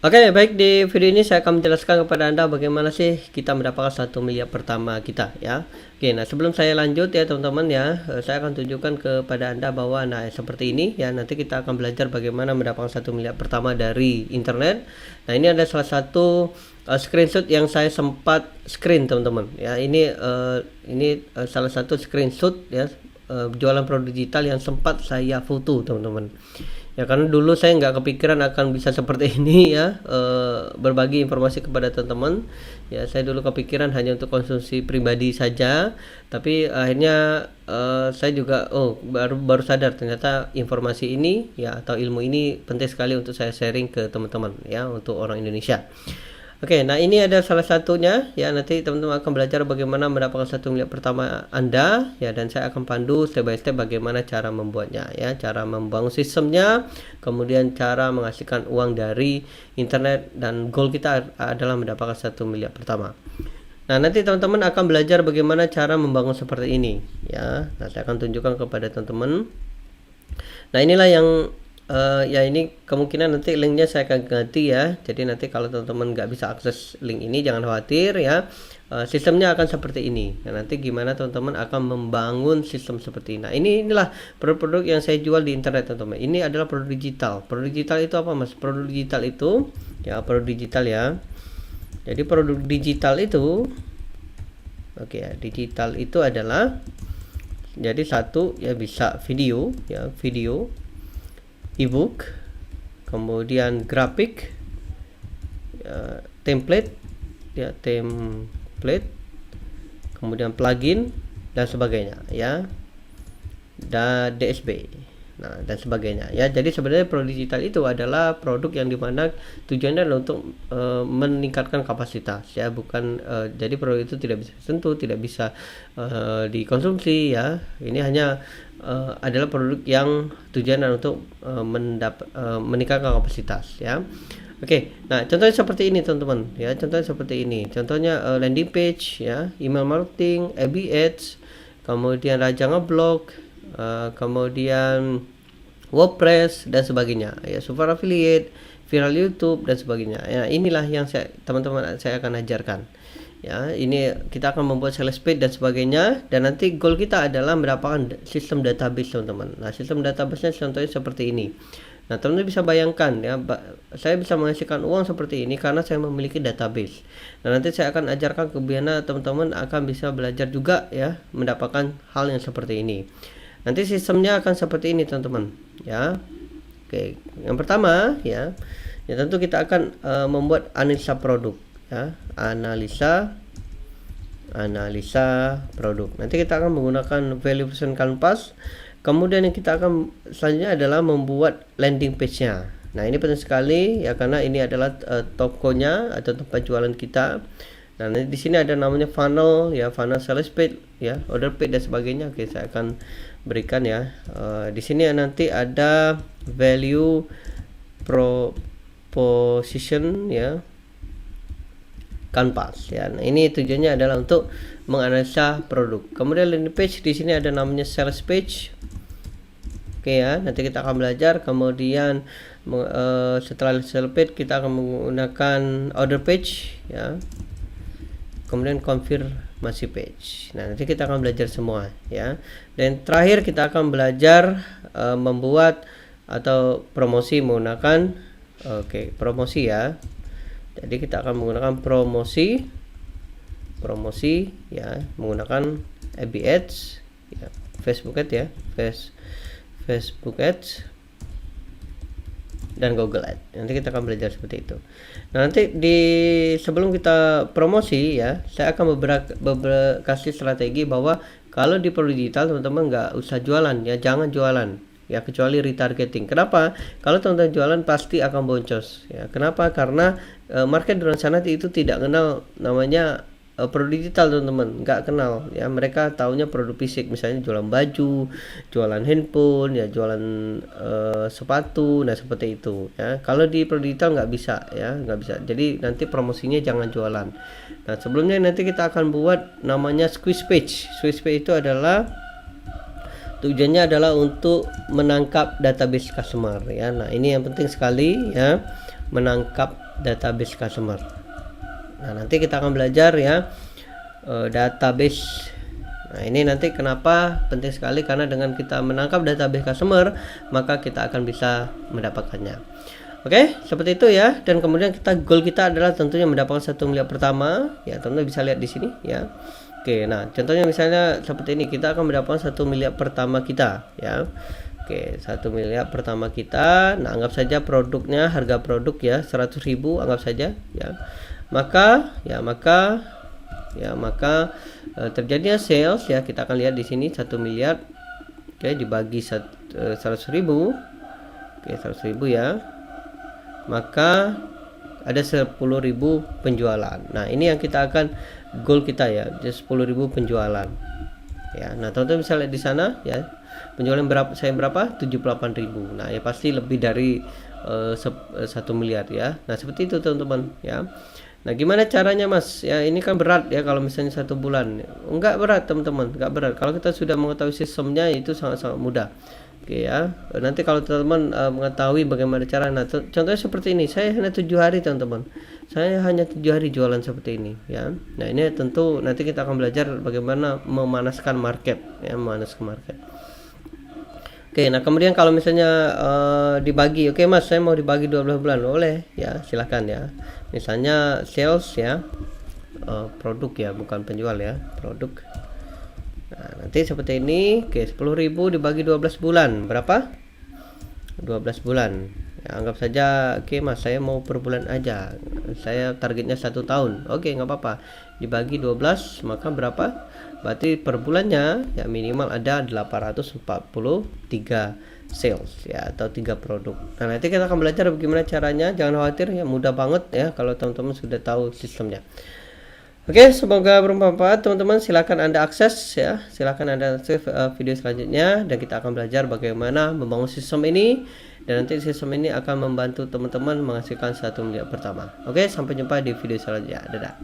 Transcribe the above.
Oke, baik, di video ini saya akan menjelaskan kepada Anda bagaimana sih kita mendapatkan 1 miliar pertama kita ya. Oke, nah sebelum saya lanjut ya teman-teman ya, saya akan tunjukkan kepada Anda bahwa nah seperti ini ya, nanti kita akan belajar bagaimana mendapatkan 1 miliar pertama dari internet. Nah, ini ada salah satu screenshot yang saya sempat screen teman-teman ya. Ini salah satu screenshot ya, jualan produk digital yang sempat saya foto teman-teman ya, karena dulu saya nggak kepikiran akan bisa seperti ini ya, berbagi informasi kepada teman-teman ya. Saya dulu kepikiran hanya untuk konsumsi pribadi saja, tapi akhirnya saya juga baru sadar ternyata informasi ini ya, atau ilmu ini penting sekali untuk saya sharing ke teman-teman ya, untuk orang Indonesia. Oke, nah ini ada salah satunya ya. Nanti teman-teman akan belajar bagaimana mendapatkan 1 miliar pertama Anda ya, dan saya akan pandu step by step bagaimana cara membuatnya ya, cara membangun sistemnya, kemudian cara menghasilkan uang dari internet, dan goal kita adalah mendapatkan 1 miliar pertama. Nah, nanti teman-teman akan belajar bagaimana cara membangun seperti ini ya. Nah, saya akan tunjukkan kepada teman-teman. Nah, inilah yang ya, ini kemungkinan nanti linknya saya akan ganti ya. Jadi nanti kalau teman-teman nggak bisa akses link ini, jangan khawatir ya. Sistemnya akan seperti ini. Nah, nanti gimana teman-teman akan membangun sistem seperti ini. Nah, inilah produk-produk yang saya jual di internet teman-teman. Ini adalah produk digital. Produk digital itu apa mas? Produk digital itu ya, produk digital ya. Jadi produk digital itu, oke ya, digital itu adalah, jadi satu ya, bisa video ya, video, ebook, kemudian grafik, ya, template ya, template, kemudian plugin dan sebagainya ya, dan DSB, nah dan sebagainya ya. Jadi sebenarnya produk digital itu adalah produk yang dimana tujuannya adalah untuk meningkatkan kapasitas ya, bukan jadi produk itu tidak bisa disentuh, tidak bisa dikonsumsi ya. Ini hanya adalah produk yang tujuannya untuk meningkatkan kapasitas ya. Oke, nah contohnya seperti ini teman-teman ya, contohnya seperti ini, contohnya landing page ya, email marketing, FB ads, kemudian raja ngeblog, kemudian WordPress dan sebagainya ya, super affiliate, viral YouTube dan sebagainya ya. Inilah yang teman-teman saya akan ajarkan ya. Ini kita akan membuat sales page dan sebagainya, dan nanti goal kita adalah mendapatkan sistem database teman-teman. Nah, sistem database-nya contohnya seperti ini. Nah, teman-teman bisa bayangkan ya, saya bisa menghasilkan uang seperti ini karena saya memiliki database. Nah, nanti saya akan ajarkan bagaimana teman-teman akan bisa belajar juga ya, mendapatkan hal yang seperti ini. Nanti sistemnya akan seperti ini teman-teman ya. Oke, yang pertama ya tentu kita akan membuat analisa produk ya, analisa produk. Nanti kita akan menggunakan valuation canvas. Kemudian yang kita akan selanjutnya adalah membuat landing page-nya. Nah, ini penting sekali ya, karena ini adalah tokonya atau tempat jualan kita. Nah, di sini ada namanya funnel ya, funnel sales page ya, order page dan sebagainya. Oke, saya akan berikan ya. Di sini nanti ada value proposition ya, canvas ya. Nah, ini tujuannya adalah untuk menganalisa produk. Kemudian landing page, di sini ada namanya sales page. Oke ya, nanti kita akan belajar. Kemudian setelah sales page kita akan menggunakan order page ya, kemudian konfirmasi page. Nah, nanti kita akan belajar semua ya. Dan terakhir kita akan belajar membuat atau promosi menggunakan promosi ya. Jadi kita akan menggunakan promosi ya, menggunakan FB ads ya, Facebook ads ya, Facebook ads dan Google Ads. Nanti kita akan belajar seperti itu. Nah, nanti sebelum kita promosi ya, saya akan kasih strategi bahwa kalau di produk digital teman-teman nggak usah jualan ya, jangan jualan ya, kecuali retargeting. Kenapa? Kalau teman-teman jualan pasti akan boncos ya. Kenapa? Karena market di luar sana itu tidak kenal namanya produk digital teman-teman, nggak kenal ya. Mereka taunya produk fisik, misalnya jualan baju, jualan handphone ya, jualan sepatu, nah seperti itu ya. Kalau di produk digital nggak bisa ya, nggak bisa. Jadi nanti promosinya jangan jualan. Nah, sebelumnya nanti kita akan buat namanya squeeze page. Squeeze page itu adalah tujuannya adalah untuk menangkap database customer ya. Nah, ini yang penting sekali ya. menangkap database customer. Nah, nanti kita akan belajar ya database. Nah, ini nanti kenapa penting sekali, karena dengan kita menangkap database customer, maka kita akan bisa mendapatkannya. Oke, seperti itu ya. Dan kemudian goal kita adalah tentunya mendapatkan 1 miliar pertama. Ya, teman-teman bisa lihat di sini ya. Oke, nah contohnya misalnya seperti ini, kita akan mendapatkan 1 miliar pertama kita ya. Oke, 1 miliar pertama kita. Nah, anggap saja produknya, harga produk ya 100.000, anggap saja ya. Maka terjadinya sales ya, kita akan lihat di sini 1 miliar. Oke, dibagi 100.000. Oke, 100.000 ya. Maka ada 10.000 penjualan. Nah, ini yang kita akan goal kita ya, 10.000 penjualan. Ya, nah teman-teman bisa lihat di sana ya. Penjualan berapa? 78.000. Nah, ya pasti lebih dari 1 miliar ya. Nah, seperti itu teman-teman ya. Nah, gimana caranya Mas? Ya, ini kan berat ya kalau misalnya 1 bulan. Enggak berat teman-teman, enggak berat. Kalau kita sudah mengetahui sistemnya itu sangat-sangat mudah. Oke ya. Nanti kalau teman-teman mengetahui bagaimana cara, nah contohnya seperti ini. Saya hanya 7 hari teman-teman. Saya hanya 7 hari jualan seperti ini ya. Nah, ini tentu nanti kita akan belajar bagaimana memanaskan market ya, memanaskan market. Oke, nah kemudian kalau misalnya dibagi, oke Mas, saya mau dibagi 12 bulan, boleh ya, silahkan ya. Misalnya sales ya, produk ya, bukan penjual ya, produk. Nah, nanti seperti ini. Oke, 10.000 dibagi 12 bulan, berapa? 12 bulan ya, anggap saja. Oke Mas, saya mau per bulan aja, saya targetnya 1 tahun. Oke, nggak apa-apa, dibagi 12 maka berapa? Berarti per bulannya ya minimal ada 843 sales ya, atau 3 produk. Nah, nanti kita akan belajar bagaimana caranya. Jangan khawatir ya, mudah banget ya kalau teman-teman sudah tahu sistemnya. Oke, semoga bermanfaat teman-teman. Silakan Anda akses ya, silakan Anda akses video selanjutnya, dan kita akan belajar bagaimana membangun sistem ini, dan nanti sistem ini akan membantu teman-teman menghasilkan 1 miliar pertama. Oke, sampai jumpa di video selanjutnya. Dadah.